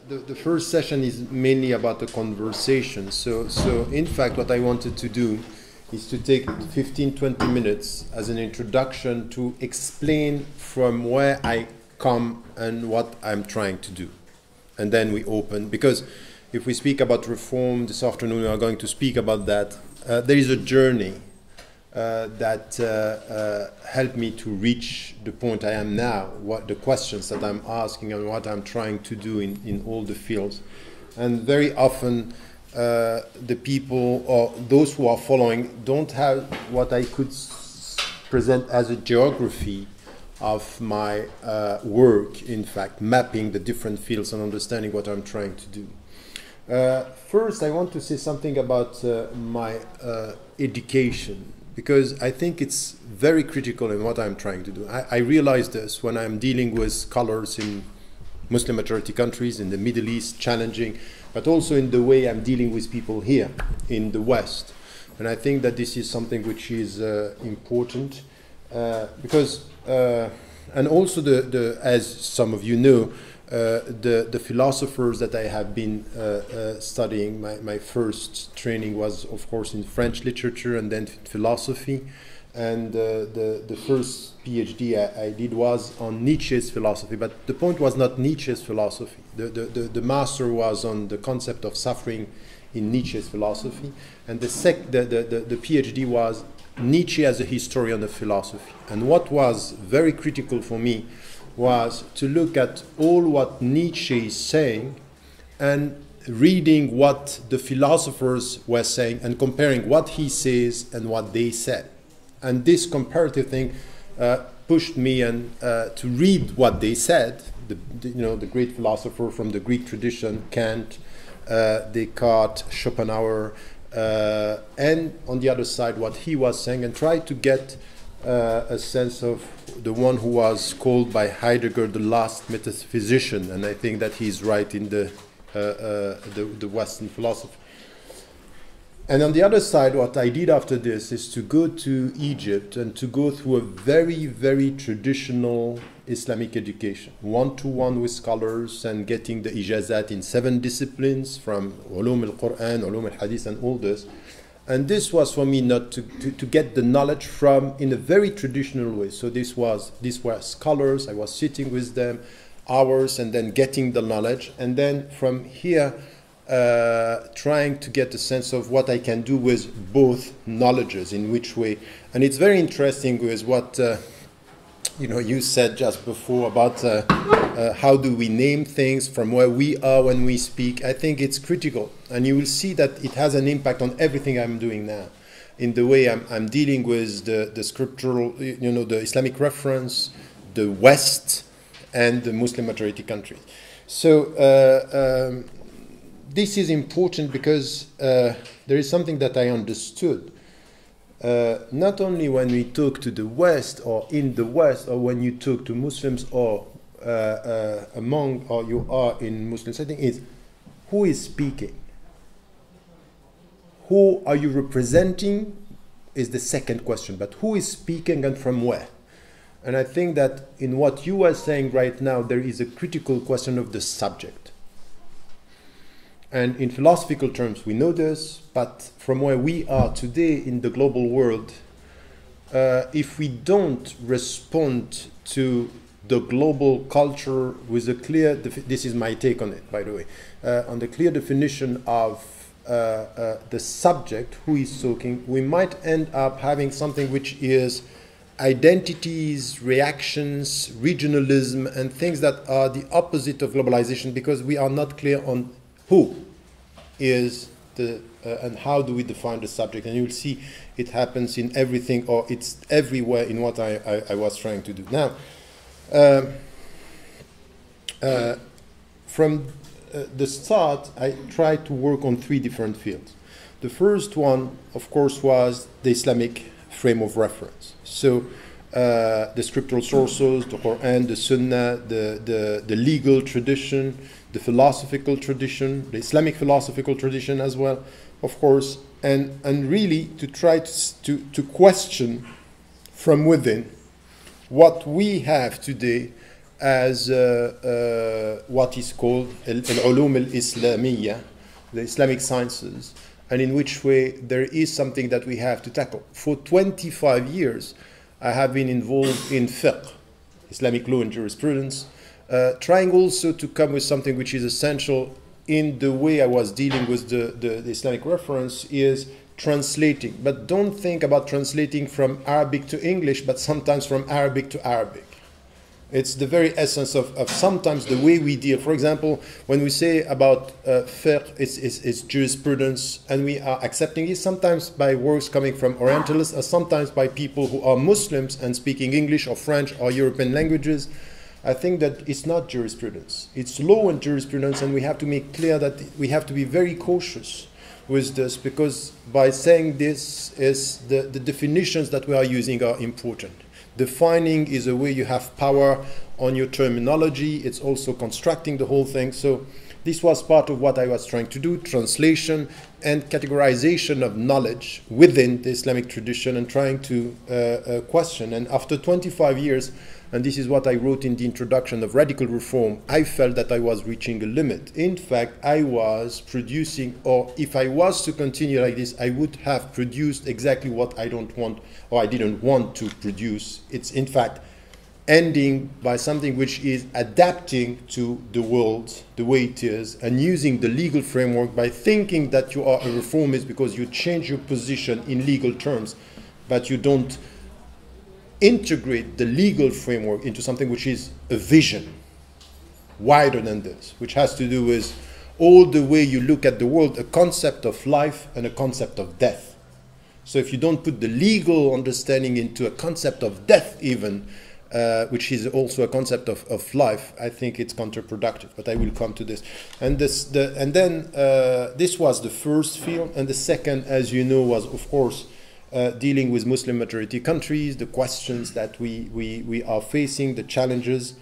the first session is mainly about the conversation. So in fact, what I wanted to do is to take 15-20 minutes as an introduction to explain from where I come and what I'm trying to do. And then we open, because if we speak about reform this afternoon, we are going to speak about that. There is a journey that helped me to reach the point I am now, what the questions that I'm asking and what I'm trying to do in all the fields. And very often the people or those who are following don't have what I could present as a geography of my work, in fact, mapping the different fields and understanding what I'm trying to do. First, I want to say something about my education, because I think it's very critical in what I'm trying to do. I realize this when I'm dealing with scholars in Muslim majority countries, in the Middle East, challenging, but also in the way I'm dealing with people here in the West. And I think that this is something which is important because, and also as some of you know, the philosophers that I have been studying, my first training was, of course, in French literature and then philosophy. And the first PhD I did was on Nietzsche's philosophy. But the point was not Nietzsche's philosophy. The master was on the concept of suffering in Nietzsche's philosophy. And the PhD was Nietzsche as a historian of philosophy. And what was very critical for me was to look at all what Nietzsche is saying and reading what the philosophers were saying and comparing what he says and what they said. And this comparative thing pushed me to read what they said, the great philosopher from the Greek tradition, Kant, Descartes, Schopenhauer, and on the other side what he was saying, and try to get a sense of the one who was called by Heidegger the last metaphysician, and I think that he's right in the Western philosophy. And on the other side, what I did after this is to go to Egypt and to go through a very, very traditional Islamic education, one-to-one with scholars and getting the ijazat in 7 disciplines from ulum al-Quran, ulum al-Hadith, and all this. And this was for me not to get the knowledge from in a very traditional way. So these were scholars. I was sitting with them hours and then getting the knowledge. And then from here, trying to get a sense of what I can do with both knowledges, in which way. And it's very interesting with what you said just before about how do we name things from where we are when we speak. I think it's critical, and you will see that it has an impact on everything I'm doing now, in the way I'm dealing with the scriptural, the Islamic reference, the West, and the Muslim majority countries. So this is important because there is something that I understood. Not only when we talk to the West or in the West, or when you talk to Muslims or among or you are in Muslim setting, is who is speaking? Who are you representing is the second question, but who is speaking and from where? And I think that in what you are saying right now, there is a critical question of the subject. And in philosophical terms, we know this, but from where we are today in the global world, if we don't respond to the global culture with a clear, this is my take on it, by the way, on the clear definition of the subject, who is talking, we might end up having something which is identities, reactions, regionalism, and things that are the opposite of globalization, because we are not clear on who is the and how do we define the subject. And you'll see it happens in everything, or it's everywhere in what I was trying to do. Now, from the start, I tried to work on 3 different fields. The first one, of course, was the Islamic frame of reference. So the scriptural sources, the Quran, the Sunnah, the legal tradition, the philosophical tradition, the Islamic philosophical tradition as well, of course, and really to try to question from within what we have today as what is called al-ulum al-islamiyya, the Islamic sciences, and in which way there is something that we have to tackle. For 25 years, I have been involved in fiqh, Islamic law and jurisprudence, trying also to come with something which is essential in the way I was dealing with the Islamic reference is translating. But don't think about translating from Arabic to English, but sometimes from Arabic to Arabic. It's the very essence of sometimes the way we deal. For example, when we say about fiqh, it's jurisprudence, and we are accepting it sometimes by works coming from Orientalists, or sometimes by people who are Muslims and speaking English or French or European languages. I think that it's not jurisprudence. It's law and jurisprudence, and we have to make clear that we have to be very cautious with this, because by saying this is the definitions that we are using are important. Defining is a way you have power on your terminology. It's also constructing the whole thing. So this was part of what I was trying to do, translation and categorization of knowledge within the Islamic tradition, and trying to question. And after 25 years, and this is what I wrote in the introduction of Radical Reform, I felt that I was reaching a limit. In fact, I was producing, or if I was to continue like this, I would have produced exactly what I don't want, or I didn't want to produce. It's in fact ending by something which is adapting to the world the way it is, and using the legal framework by thinking that you are a reformist because you change your position in legal terms, but you don't integrate the legal framework into something which is a vision wider than this, which has to do with all the way you look at the world, a concept of life and a concept of death. So if you don't put the legal understanding into a concept of death even, which is also a concept of life, I think it's counterproductive, but I will come to this. And this was the first field, and the second, as you know, was of course dealing with Muslim majority countries, the questions that we are facing, the challenges,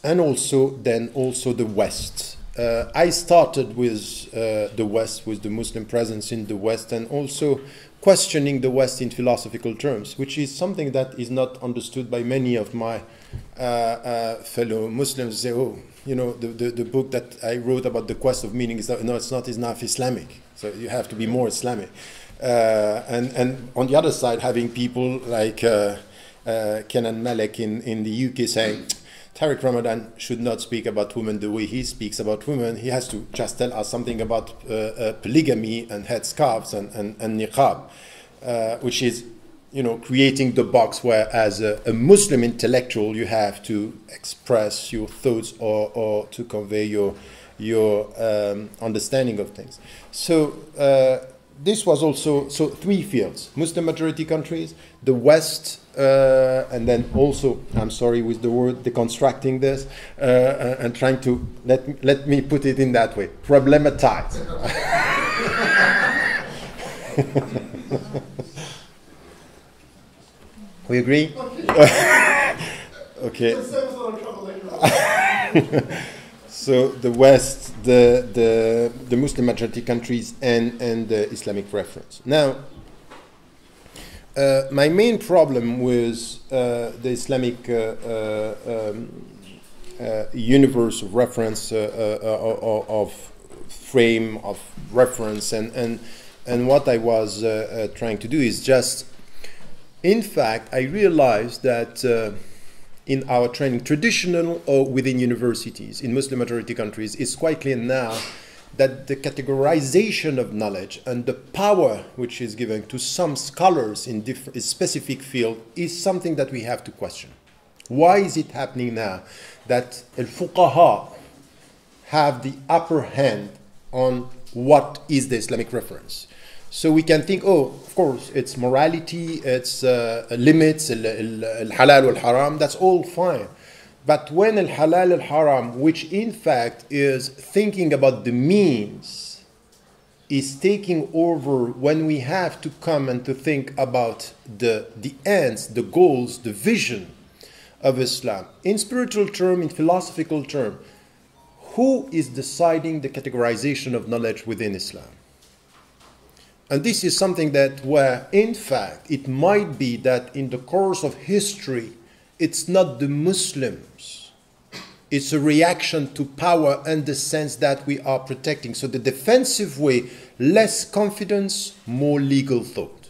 and also the West. I started with the West, with the Muslim presence in the West, and also questioning the West in philosophical terms, which is something that is not understood by many of my fellow Muslims. Say, oh, you know, the book that I wrote about the quest of meaning is not, no, it's not enough Islamic. So you have to be more Islamic. And on the other side, having people like Kenan Malek in the UK saying, Tariq Ramadan should not speak about women the way he speaks about women. He has to just tell us something about polygamy and headscarves and niqab, which is, you know, creating the box where as a Muslim intellectual you have to express your thoughts or to convey your understanding of things. So this was also, so three fields: Muslim majority countries, the West, and then also, I'm sorry with the word, deconstructing this, and trying to, let me put it in that way, problematize. We agree? Okay. So the West, the Muslim majority countries, and the Islamic reference. Now, my main problem with the Islamic universe of reference, of frame of reference, and what I was trying to do is just, in fact, I realized that in our training, traditional or within universities, in Muslim majority countries, it's quite clear now that the categorization of knowledge and the power which is given to some scholars in different specific field is something that we have to question. Why is it happening now that al-fuqaha have the upper hand on what is the Islamic reference? So we can think, oh, of course, it's morality, it's limits, al-halal wal-haram, that's all fine. But when al-halal al-haram, which in fact is thinking about the means, is taking over when we have to come and to think about the ends, the goals, the vision of Islam. In spiritual term, in philosophical term, who is deciding the categorization of knowledge within Islam? And this is something that where, in fact, it might be that in the course of history, it's not the Muslims. It's a reaction to power and the sense that we are protecting. So the defensive way, less confidence, more legal thought.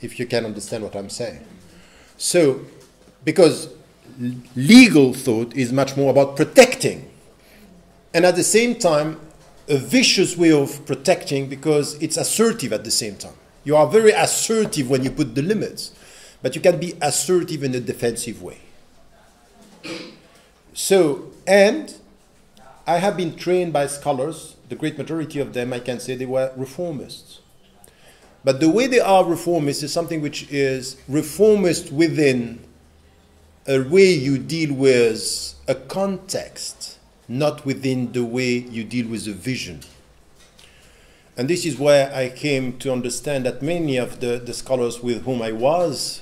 If you can understand what I'm saying. So, because legal thought is much more about protecting. And at the same time, a vicious way of protecting because it's assertive at the same time. You are very assertive when you put the limits, but you can be assertive in a defensive way. So, and I have been trained by scholars, the great majority of them, I can say they were reformists. But the way they are reformists is something which is reformist within a way you deal with a context, not within the way you deal with a vision. And this is where I came to understand that many of the scholars with whom I was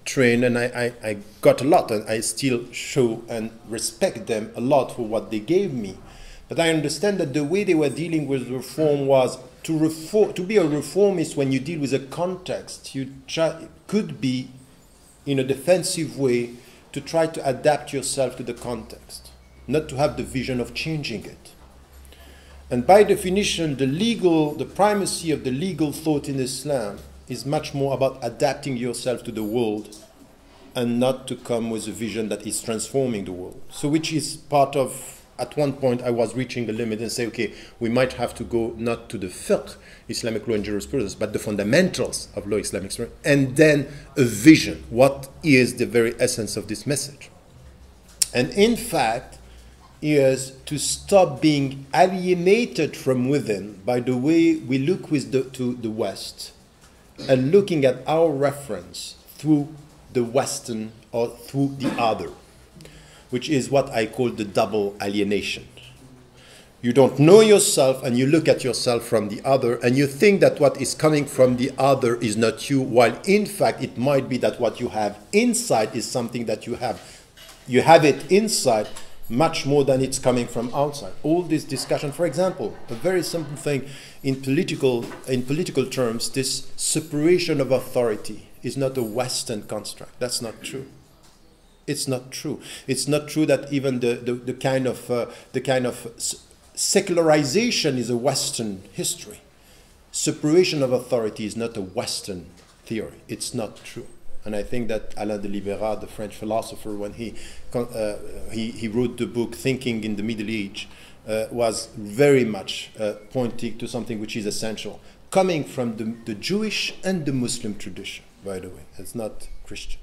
trained, and I got a lot, and I still show and respect them a lot for what they gave me. But I understand that the way they were dealing with reform was to be a reformist when you deal with a context, you could be in a defensive way to try to adapt yourself to the context, not to have the vision of changing it. And by definition, the primacy of the legal thought in Islam is much more about adapting yourself to the world and not to come with a vision that is transforming the world. So which is part of, at one point I was reaching a limit and say, okay, we might have to go not to the fiqh, Islamic law and jurisprudence, but the fundamentals of law, Islamic jurisprudence, and then a vision. What is the very essence of this message? And in fact, is to stop being alienated from within by the way we look to the West and looking at our reference through the Western or through the other, which is what I call the double alienation. You don't know yourself and you look at yourself from the other and you think that what is coming from the other is not you, while in fact it might be that what you have inside is something that you have. You have it inside much more than it's coming from outside. All this discussion, for example, a very simple thing in political terms, this separation of authority is not a Western construct. That's not true. It's not true. It's not true that even the kind of secularization is a Western history. Separation of authority is not a Western theory. It's not true. And I think that Alain de Libera, the French philosopher, when he wrote the book Thinking in the Middle Age, was very much pointing to something which is essential, coming from the Jewish and the Muslim tradition, by the way. It's not Christian.